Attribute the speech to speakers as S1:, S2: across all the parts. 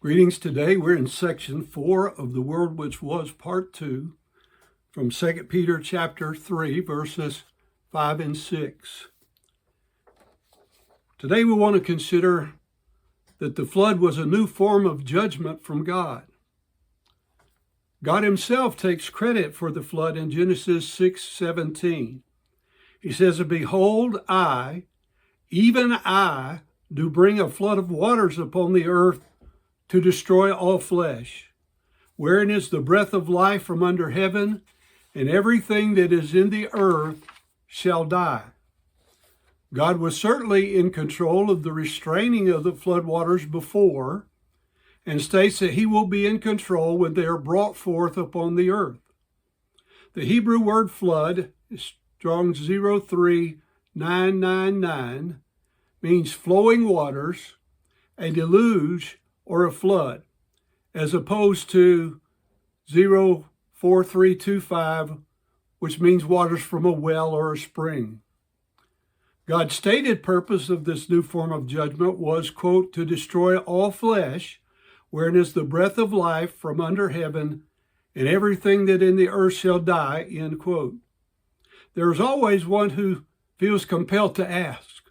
S1: Greetings. Today we're in section 4 of The World Which Was, part 2, from 2 Peter chapter 3, verses 5 and 6. Today we want to consider that the flood was a new form of judgment from God. God himself takes credit for the flood in Genesis 6:17. He says, "Behold, I, even I, do bring a flood of waters upon the earth to destroy all flesh, wherein is the breath of life from under heaven, and everything that is in the earth shall die." God was certainly in control of the restraining of the floodwaters before, and states that he will be in control when they are brought forth upon the earth. The Hebrew word flood, Strong's 03999, means flowing waters, a deluge, or a flood, as opposed to 04325, which means waters from a well or a spring. God's stated purpose of this new form of judgment was, quote, "to destroy all flesh, wherein is the breath of life from under heaven, and everything that in the earth shall die," end quote. There is always one who feels compelled to ask,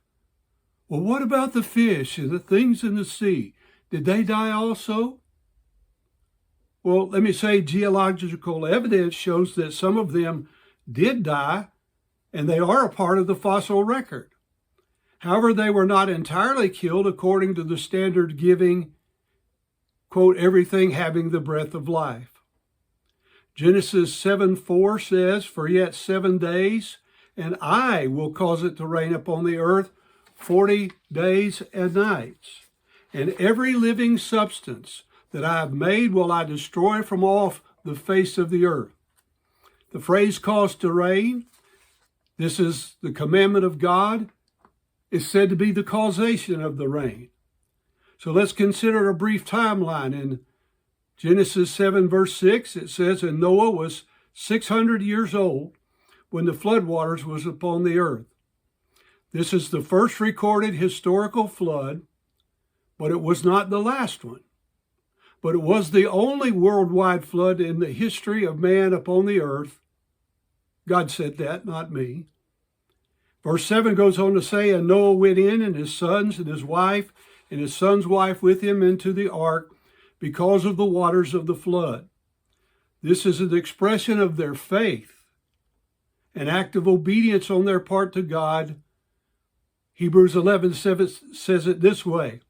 S1: well, what about the fish and the things in the sea? Did they die also? Well, let me say geological evidence shows that some of them did die, and they are a part of the fossil record. However, they were not entirely killed according to the standard giving, quote, "everything having the breath of life." Genesis 7:4 says, "For yet 7 days, and I will cause it to rain upon the earth 40 days and nights. And every living substance that I have made will I destroy from off the face of the earth." The phrase "cause to rain," this is the commandment of God, is said to be the causation of the rain. So let's consider a brief timeline. In Genesis 7 verse 6, it says, "And Noah was 600 years old when the floodwaters was upon the earth." This is the first recorded historical flood, but it was not the last one. But it was the only worldwide flood in the history of man upon the earth. God said that, not me. Verse 7 goes on to say, "And Noah went in, and his sons, and his wife, and his son's wife with him into the ark, because of the waters of the flood." This is an expression of their faith, an act of obedience on their part to God. Hebrews 11:7 says it this way,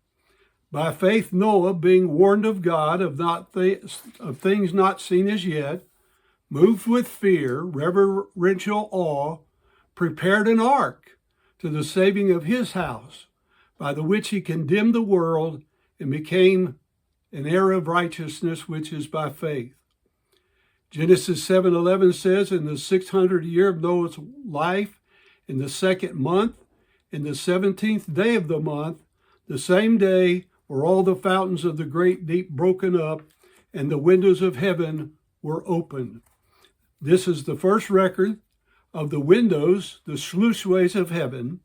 S1: "By faith Noah, being warned of God of things not seen as yet, moved with fear, reverential awe, prepared an ark to the saving of his house, by the which he condemned the world and became an heir of righteousness, which is by faith." Genesis 7:11 says, "In the 600th year of Noah's life, in the 2nd month, in the 17th day of the month, the same day were all the fountains of the great deep broken up, and the windows of heaven were opened." This is the first record of the windows, the sluiceways of heaven,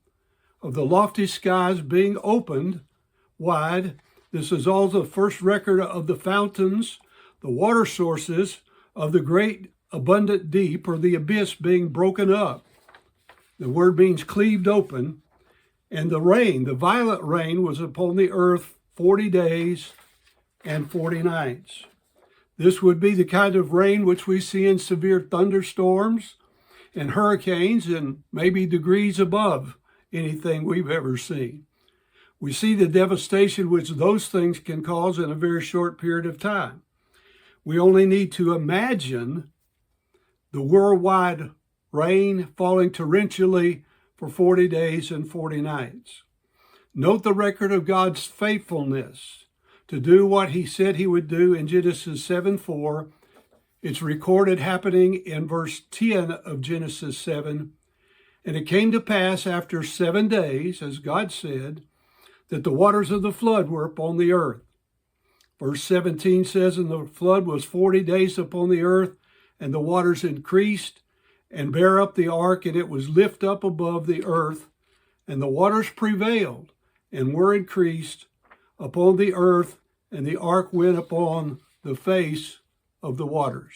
S1: of the lofty skies being opened wide. This is also the first record of the fountains, the water sources of the great abundant deep, or the abyss, being broken up. The word means cleaved open. And the rain, the violent rain, was upon the earth 40 days and 40 nights. This would be the kind of rain which we see in severe thunderstorms and hurricanes, and maybe degrees above anything we've ever seen. We see the devastation which those things can cause in a very short period of time. We only need to imagine the worldwide rain falling torrentially for 40 days and 40 nights. Note the record of God's faithfulness to do what he said he would do in Genesis 7:4. It's recorded happening in verse 10 of Genesis 7. "And it came to pass after 7 days, as God said, that the waters of the flood were upon the earth." Verse 17 says, "And the flood was 40 days upon the earth, and the waters increased, and bare up the ark, and it was lift up above the earth, and the waters prevailed, and were increased upon the earth and the ark went upon the face of the waters.